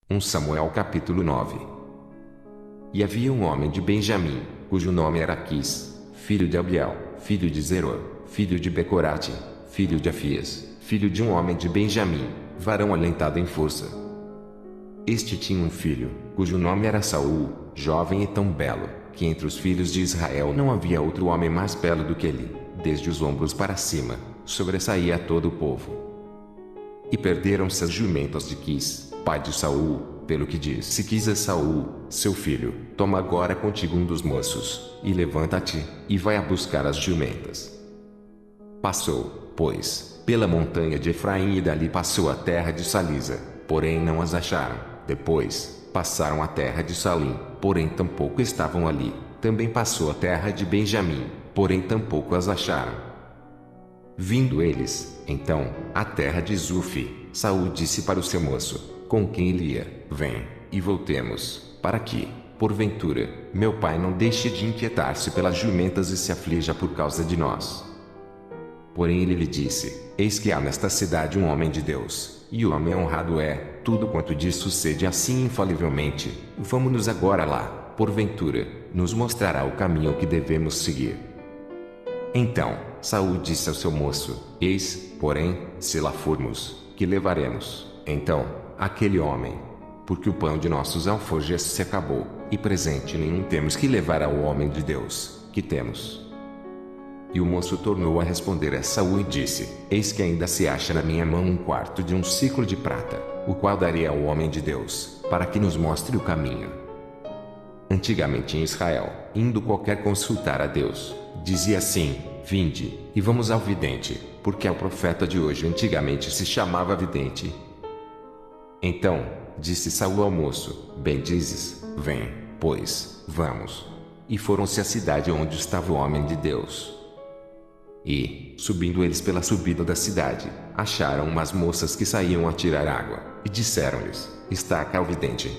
1 Samuel capítulo 9. E havia um homem de Benjamim, cujo nome era Quis, filho de Abiel, filho de Zeror, filho de Becorate, filho de Afias, filho de um homem de Benjamim, varão alentado em força. Este tinha um filho, cujo nome era Saul, jovem e tão belo, que entre os filhos de Israel não havia outro homem mais belo do que ele, desde os ombros para cima, sobressaía a todo o povo. E perderam-se as jumentas de Quis, pai de Saul, pelo que disse Quis a Saul, seu filho: toma agora contigo um dos moços, e levanta-te, e vai a buscar as jumentas. Passou, pois, pela montanha de Efraim e dali passou a terra de Salisa, porém não as acharam. Depois, passaram a terra de Salim, porém tampouco estavam ali. Também passou a terra de Benjamim, porém tampouco as acharam. Vindo eles, então, à terra de Zufi, Saul disse para o seu moço, com quem ele ia: vem, e voltemos, para que, porventura, meu pai não deixe de inquietar-se pelas jumentas e se aflija por causa de nós. Porém ele lhe disse: eis que há nesta cidade um homem de Deus, e o homem honrado é, tudo quanto diz sucede assim infalivelmente. Vamo-nos agora lá, porventura, nos mostrará o caminho que devemos seguir. Então, Saul disse ao seu moço: eis, porém, se lá formos, que levaremos, então, aquele homem? Porque o pão de nossos alforjes se acabou, e presente nenhum temos que levar ao homem de Deus, que temos. E o moço tornou a responder a Saul e disse: eis que ainda se acha na minha mão um quarto de um siclo de prata, o qual darei ao homem de Deus, para que nos mostre o caminho. Antigamente em Israel, indo qualquer consultar a Deus, dizia assim: vinde, e vamos ao vidente, porque ao profeta de hoje antigamente se chamava vidente. Então, disse Saul ao moço: bem dizes, vem, pois, vamos. E foram-se à cidade onde estava o homem de Deus. E, subindo eles pela subida da cidade, acharam umas moças que saíam a tirar água, e disseram-lhes: está cá o vidente.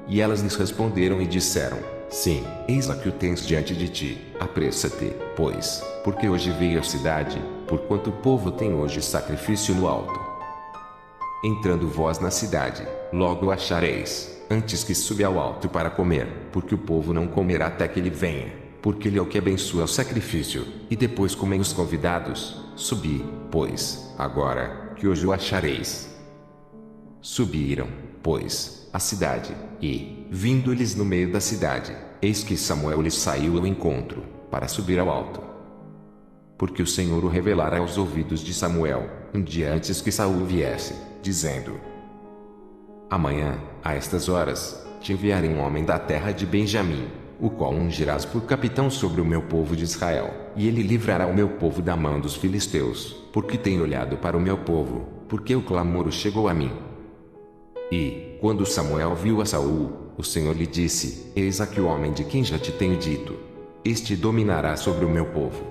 E elas lhes responderam e disseram: sim, eis lá que o tens diante de ti, apressa-te, pois, porque hoje veio à cidade, porquanto o povo tem hoje sacrifício no alto. Entrando vós na cidade, logo o achareis, antes que suba ao alto para comer, porque o povo não comerá até que ele venha, porque ele é o que abençoa o sacrifício, e depois comem os convidados. Subi, pois, agora, que hoje o achareis. Subiram, pois, à cidade, e, vindo eles no meio da cidade, eis que Samuel lhes saiu ao encontro, para subir ao alto. Porque o Senhor o revelara aos ouvidos de Samuel, um dia antes que Saul viesse, dizendo: amanhã, a estas horas, te enviarei um homem da terra de Benjamim, o qual ungirás por capitão sobre o meu povo de Israel, e ele livrará o meu povo da mão dos filisteus, porque tem olhado para o meu povo, porque o clamor chegou a mim. E, quando Samuel viu a Saul, o Senhor lhe disse: eis aqui o homem de quem já te tenho dito. Este dominará sobre o meu povo.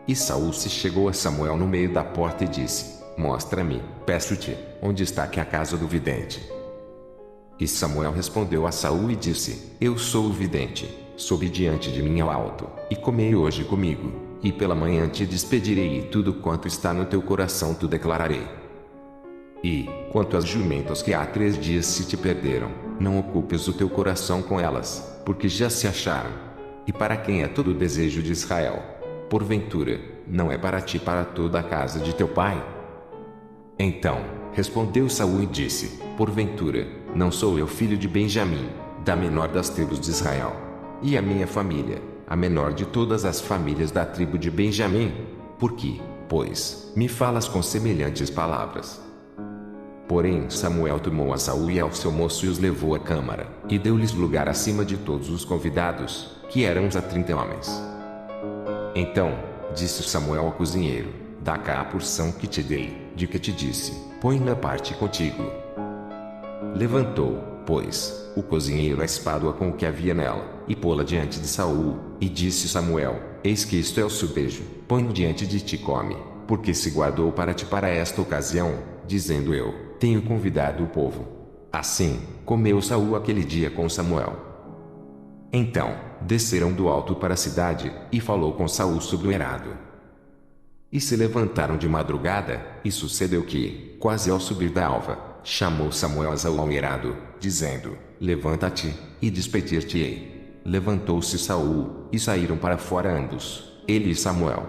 E Saul se chegou a Samuel no meio da porta e disse: mostra-me, peço-te, onde está aqui a casa do vidente. E Samuel respondeu a Saul e disse: eu sou o vidente, sobe diante de mim ao alto, e comei hoje comigo, e pela manhã te despedirei e tudo quanto está no teu coração te declararei. E, quanto às jumentas que há 3 dias se te perderam, não ocupes o teu coração com elas, porque já se acharam. E para quem é todo o desejo de Israel? Porventura, não é para ti e para toda a casa de teu pai? Então, respondeu Saul e disse: porventura, não sou eu filho de Benjamim, da menor das tribos de Israel? E a minha família, a menor de todas as famílias da tribo de Benjamim? Por que, pois, me falas com semelhantes palavras? Porém Samuel tomou a Saul e ao seu moço e os levou à câmara, e deu-lhes lugar acima de todos os convidados, que eram uns 30 homens. Então, disse Samuel ao cozinheiro: dá cá a porção que te dei, de que te disse, põe na parte contigo. Levantou, pois, o cozinheiro a espádua com o que havia nela, e pô-la diante de Saul, e disse Samuel: eis que isto é o subejo, põe-o diante de ti e come, porque se guardou para ti para esta ocasião, dizendo eu: tenho convidado o povo. Assim, comeu Saul aquele dia com Samuel. Então, desceram do alto para a cidade, e falou com Saul sobre o eirado. E se levantaram de madrugada, e sucedeu que, quase ao subir da alva, chamou Samuel a Saul irado, dizendo: Levanta-te, e despedir-te-ei. Levantou-se Saul, e saíram para fora ambos, ele e Samuel.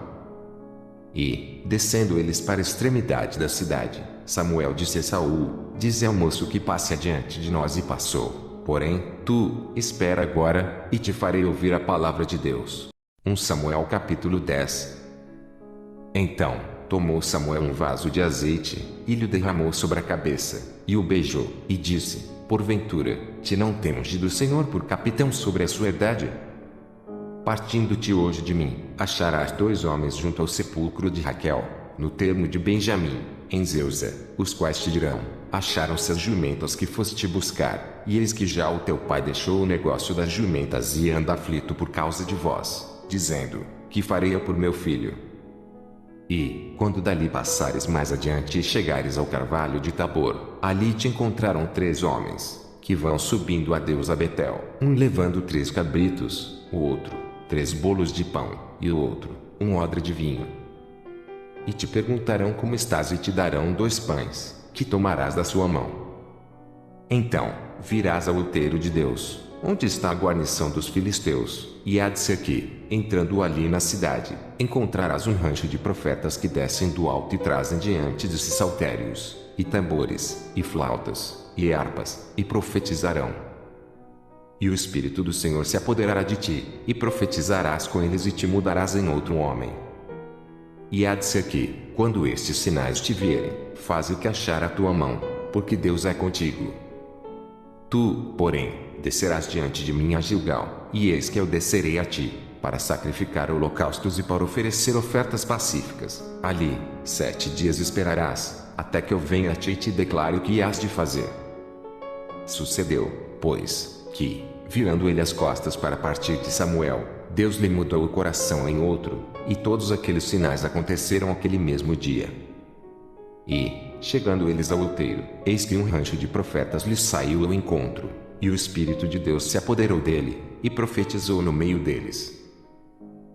E, descendo eles para a extremidade da cidade, Samuel disse a Saul: Dize ao moço que passe adiante de nós, e passou. Porém, tu, espera agora, e te farei ouvir a palavra de Deus. 1 Samuel capítulo 10. Então, tomou Samuel um vaso de azeite, e lhe derramou sobre a cabeça, e o beijou, e disse: Porventura, te não tem ungido o Senhor por capitão sobre a sua herdade? Partindo-te hoje de mim, acharás 2 homens junto ao sepulcro de Raquel, no termo de Benjamim, em Zeusa, os quais te dirão: Acharam-se as jumentas que foste buscar, e eis que já o teu pai deixou o negócio das jumentas e anda aflito por causa de vós, dizendo: Que farei eu por meu filho? E, quando dali passares mais adiante e chegares ao carvalho de Tabor, ali te encontrarão 3 homens, que vão subindo a Deus a Betel, um levando 3 cabritos, o outro, 3 bolos de pão, e o outro, um odre de vinho. E te perguntarão como estás, e te darão 2 pães, que tomarás da sua mão. Então, virás ao outeiro de Deus, onde está a guarnição dos filisteus, e há de ser que, entrando ali na cidade, encontrarás um rancho de profetas que descem do alto e trazem diante de si saltérios, e tambores, e flautas, e harpas, e profetizarão. E o Espírito do Senhor se apoderará de ti, e profetizarás com eles, e te mudarás em outro homem. E há de ser que, quando estes sinais te vierem, faze o que achar a tua mão, porque Deus é contigo. Tu, porém, descerás diante de mim a Gilgal, e eis que eu descerei a ti, para sacrificar holocaustos e para oferecer ofertas pacíficas. Ali, 7 dias esperarás, até que eu venha a ti e te declare o que hás de fazer. Sucedeu, pois, que, virando ele as costas para partir de Samuel, Deus lhe mudou o coração em outro, e todos aqueles sinais aconteceram aquele mesmo dia. E, chegando eles ao outeiro, eis que um rancho de profetas lhes saiu ao encontro, e o Espírito de Deus se apoderou dele, e profetizou no meio deles.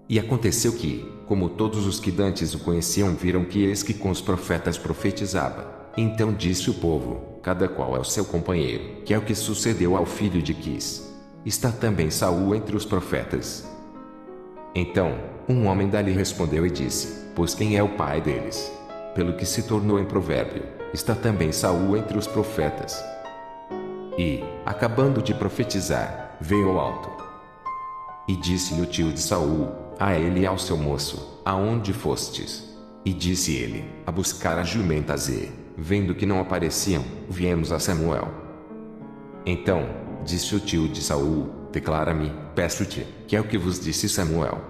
E aconteceu que, como todos os que dantes o conheciam viram que eis que com os profetas profetizava, então disse o povo, cada qual ao seu companheiro, que é o que sucedeu ao filho de Quis. Está também Saul entre os profetas. Então, um homem dali respondeu e disse: Pois quem é o pai deles? Pelo que se tornou em provérbio, está também Saul entre os profetas. E, acabando de profetizar, veio ao alto. E disse-lhe o tio de Saul, a ele e ao seu moço: Aonde fostes? E disse ele: A buscar as jumentas, e, vendo que não apareciam, viemos a Samuel. Então, disse o tio de Saul: Declara-me, peço-te, que é o que vos disse Samuel.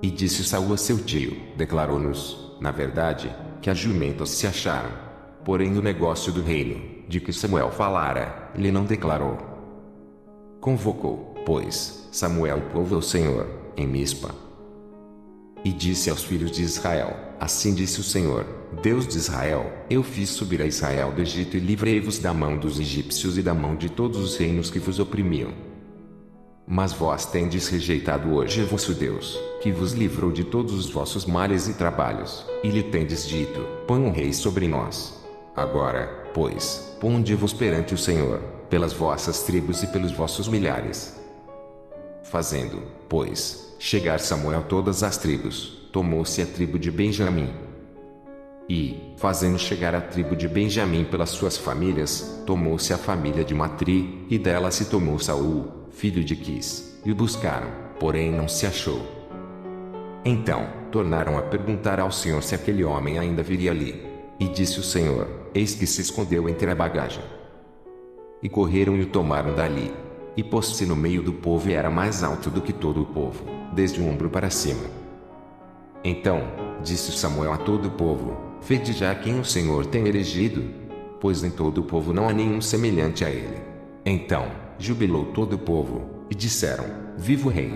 E disse Saul a seu tio: Declarou-nos, na verdade, que as jumentas se acharam. Porém o negócio do reino, de que Samuel falara, lhe não declarou. Convocou, pois, Samuel o povo ao Senhor, em Mispa. E disse aos filhos de Israel: Assim disse o Senhor, Deus de Israel: Eu fiz subir a Israel do Egito e livrei-vos da mão dos egípcios e da mão de todos os reinos que vos oprimiam. Mas vós tendes rejeitado hoje vosso Deus, que vos livrou de todos os vossos males e trabalhos, e lhe tendes dito: Põe um rei sobre nós. Agora, pois, ponde-vos perante o Senhor, pelas vossas tribos e pelos vossos milhares. Fazendo, pois, chegar Samuel todas as tribos, tomou-se a tribo de Benjamim. E, fazendo chegar a tribo de Benjamim pelas suas famílias, tomou-se a família de Matri, e dela se tomou Saul, filho de Quis, e o buscaram, porém não se achou. Então, tornaram a perguntar ao Senhor se aquele homem ainda viria ali. E disse o Senhor: Eis que se escondeu entre a bagagem. E correram e o tomaram dali. E pôs-se no meio do povo e era mais alto do que todo o povo, desde o ombro para cima. Então, disse Samuel a todo o povo: Vede já quem o Senhor tem elegido, pois em todo o povo não há nenhum semelhante a ele. Então, jubilou todo o povo, e disseram: Viva o rei!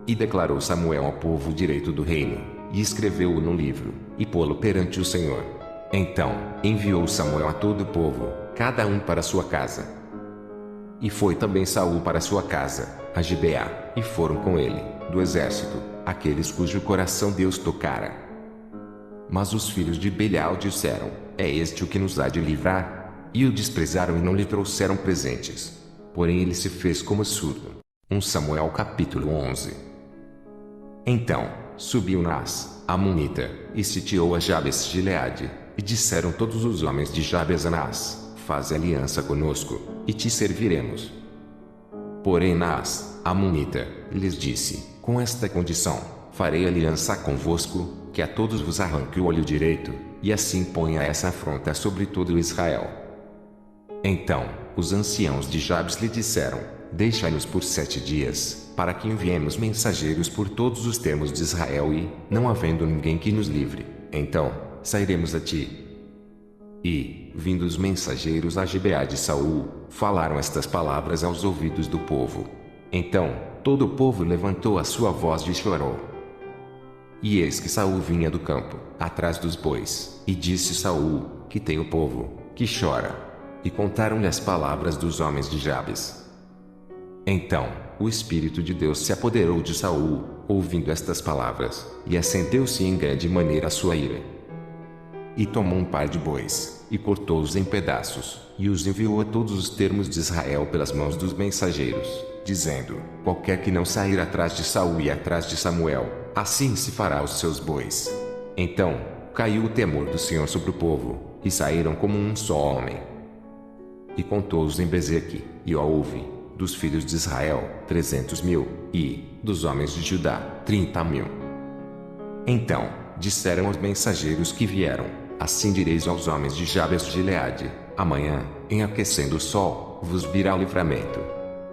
E declarou Samuel ao povo o direito do reino, e escreveu-o num livro, e pô-lo perante o Senhor. Então, enviou Samuel a todo o povo, cada um para sua casa. E foi também Saul para sua casa, a Gibeá, e foram com ele, do exército, aqueles cujo coração Deus tocara. Mas os filhos de Belial disseram: é este o que nos há de livrar? E o desprezaram e não lhe trouxeram presentes. Porém ele se fez como surdo. 1 Samuel capítulo 11. Então, subiu Naás, Amonita, e sitiou a Jabes de Gileade, e disseram todos os homens de Jabes a Naás: Faze aliança conosco, e te serviremos. Porém Naás, Amonita, lhes disse: Com esta condição, farei aliança convosco, que a todos vos arranque o olho direito, e assim ponha essa afronta sobre todo Israel. Então, os anciãos de Jabes lhe disseram: Deixa-nos por 7 dias, para que enviemos mensageiros por todos os termos de Israel e, não havendo ninguém que nos livre, então, sairemos a ti. E, vindo os mensageiros a Gibeá de Saul, falaram estas palavras aos ouvidos do povo. Então, todo o povo levantou a sua voz e chorou. E eis que Saul vinha do campo, atrás dos bois, e disse Saul: Que tem o povo, que chora? E contaram-lhe as palavras dos homens de Jabes. Então, o Espírito de Deus se apoderou de Saul, ouvindo estas palavras, e acendeu-se em grande maneira a sua ira. E tomou um par de bois, e cortou-os em pedaços, e os enviou a todos os termos de Israel pelas mãos dos mensageiros, dizendo: Qualquer que não sair atrás de Saul e atrás de Samuel, assim se fará aos seus bois. Então, caiu o temor do Senhor sobre o povo, e saíram como um só homem. E contou-os em Bezeque, e ó houve, dos filhos de Israel, 300.000, e, dos homens de Judá, 30.000. Então, disseram aos mensageiros que vieram: Assim direis aos homens de Jabes de Gileade: Amanhã, em aquecendo o sol, vos virá o livramento.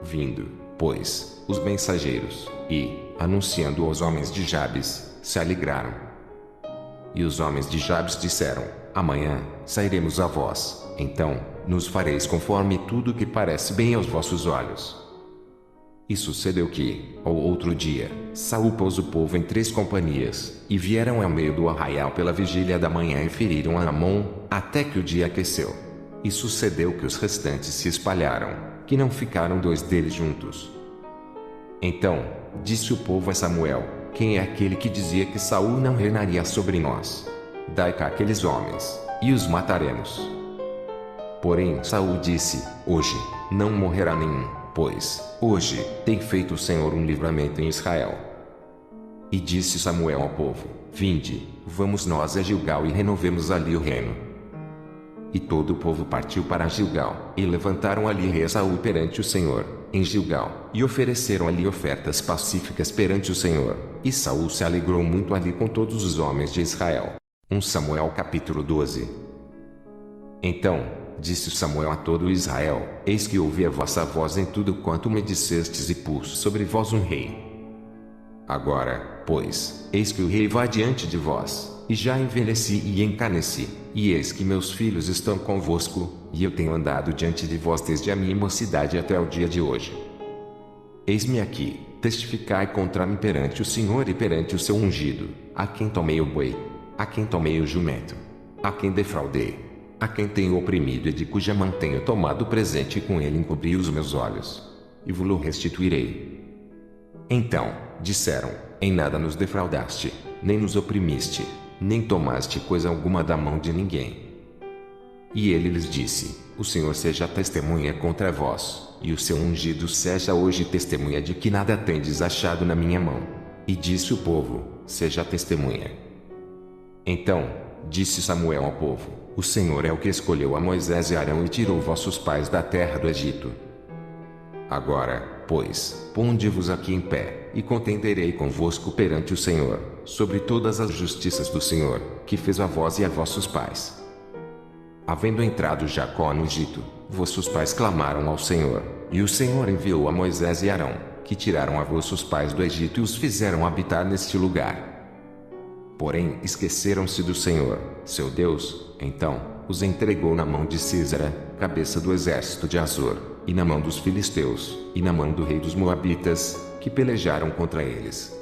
Vindo, pois, os mensageiros, e, anunciando aos homens de Jabes, se alegraram. E os homens de Jabes disseram: Amanhã, sairemos a vós, então, nos fareis conforme tudo que parece bem aos vossos olhos. E sucedeu que, ao outro dia, Saul pôs o povo em 3 companhias, e vieram ao meio do arraial pela vigília da manhã e feriram a Amon, até que o dia aqueceu. E sucedeu que os restantes se espalharam, que não ficaram 2 deles juntos. Então, disse o povo a Samuel: Quem é aquele que dizia que Saul não reinaria sobre nós? Dai cá aqueles homens, e os mataremos. Porém Saul disse: Hoje, não morrerá nenhum, pois, hoje, tem feito o Senhor um livramento em Israel. E disse Samuel ao povo: Vinde, vamos nós a Gilgal e renovemos ali o reino. E todo o povo partiu para Gilgal, e levantaram ali rei Saul perante o Senhor, em Gilgal, e ofereceram ali ofertas pacíficas perante o Senhor, e Saul se alegrou muito ali com todos os homens de Israel. 1 Samuel capítulo 12. Então, disse Samuel a todo Israel: Eis que ouvi a vossa voz em tudo quanto me dissestes e pus sobre vós um rei. Agora, pois, eis que o rei vai diante de vós, e já envelheci e encaneci, e eis que meus filhos estão convosco, e eu tenho andado diante de vós desde a minha mocidade até o dia de hoje. Eis-me aqui, testificai contra mim perante o Senhor e perante o seu ungido, a quem tomei o boi, a quem tomei o jumento, a quem defraudei, a quem tenho oprimido e de cuja mão tenho tomado presente e com ele encobri os meus olhos, e vos-lo restituirei. Então, disseram: Em nada nos defraudaste, nem nos oprimiste, nem tomaste coisa alguma da mão de ninguém. E ele lhes disse: O Senhor seja testemunha contra vós, e o seu ungido seja hoje testemunha de que nada tendes achado na minha mão. E disse o povo: Seja testemunha. Então, disse Samuel ao povo: O Senhor é o que escolheu a Moisés e Arão e tirou vossos pais da terra do Egito. Agora, pois, ponde-vos aqui em pé, e contenderei convosco perante o Senhor, sobre todas as justiças do Senhor, que fez a vós e a vossos pais. Havendo entrado Jacó no Egito, vossos pais clamaram ao Senhor, e o Senhor enviou a Moisés e Arão, que tiraram a vossos pais do Egito e os fizeram habitar neste lugar. Porém, esqueceram-se do Senhor, seu Deus, então, os entregou na mão de Sísera, cabeça do exército de Azor, e na mão dos filisteus, e na mão do rei dos moabitas, que pelejaram contra eles.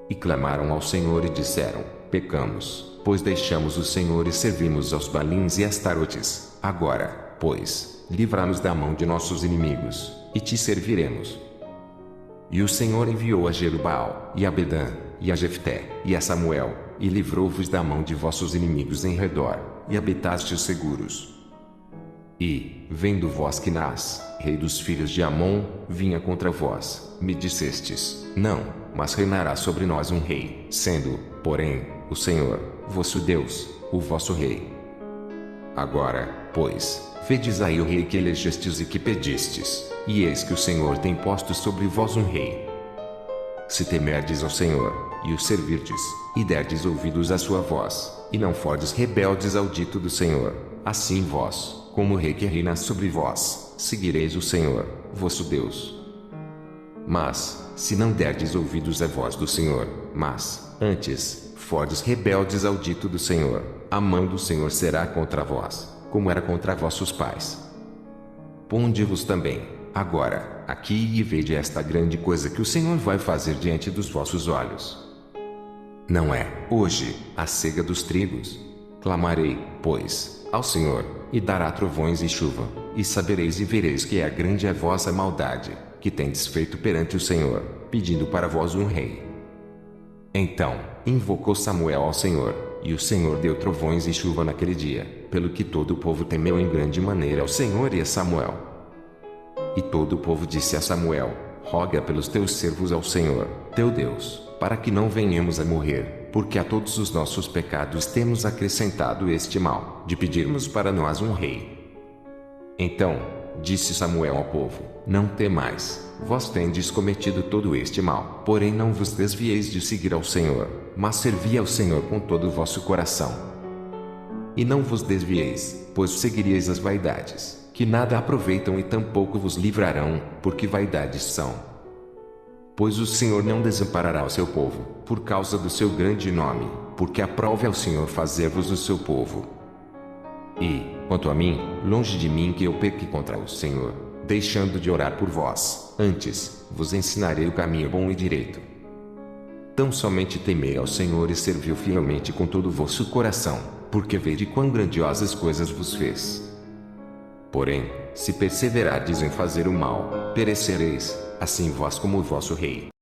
E clamaram ao Senhor e disseram: Pecamos, pois deixamos o Senhor e servimos aos Balins e Astarotes. Agora, pois, livra-nos da mão de nossos inimigos, e te serviremos. E o Senhor enviou a Jerubbaal, e a Bedã, e a Jefté, e a Samuel, e livrou-vos da mão de vossos inimigos em redor. e habitastes seguros. E, vendo vós que Nas, rei dos filhos de Amon, vinha contra vós, me dissestes: não, mas reinará sobre nós um rei, sendo, porém, o Senhor, vosso Deus, o vosso rei. Agora, pois, vedes aí o rei que elegestes e que pedistes, e eis que o Senhor tem posto sobre vós um rei. Se temerdes ao Senhor, e o servirdes, e derdes ouvidos à sua voz, e não fordes rebeldes ao dito do Senhor, assim vós, como o rei que reina sobre vós, seguireis o Senhor, vosso Deus. Mas, se não derdes ouvidos à voz do Senhor, mas, antes, fordes rebeldes ao dito do Senhor, a mão do Senhor será contra vós, como era contra vossos pais. Ponde-vos também, agora, aqui e vede esta grande coisa que o Senhor vai fazer diante dos vossos olhos. Não é, hoje, a cega dos trigos? Clamarei, pois, ao Senhor, e dará trovões e chuva, e sabereis e vereis que é grande a vossa maldade, que tendes feito perante o Senhor, pedindo para vós um rei. Então, invocou Samuel ao Senhor, e o Senhor deu trovões e chuva naquele dia, pelo que todo o povo temeu em grande maneira ao Senhor e a Samuel. E todo o povo disse a Samuel: roga pelos teus servos ao Senhor, teu Deus, para que não venhamos a morrer, porque a todos os nossos pecados temos acrescentado este mal, de pedirmos para nós um rei. Então, disse Samuel ao povo: não temais, vós tendes cometido todo este mal, porém não vos desvieis de seguir ao Senhor, mas servi ao Senhor com todo o vosso coração. E não vos desvieis, pois seguiríeis as vaidades, que nada aproveitam e tampouco vos livrarão, porque vaidades são. Pois o Senhor não desamparará o seu povo, por causa do seu grande nome, porque aprove ao Senhor fazer-vos o seu povo. E, quanto a mim, longe de mim que eu peque contra o Senhor, deixando de orar por vós, antes, vos ensinarei o caminho bom e direito. Tão somente temei ao Senhor e servi-o fielmente com todo o vosso coração, porque vede quão grandiosas coisas vos fez. Porém, se perseverardes em fazer o mal, perecereis, assim vós como o vosso rei.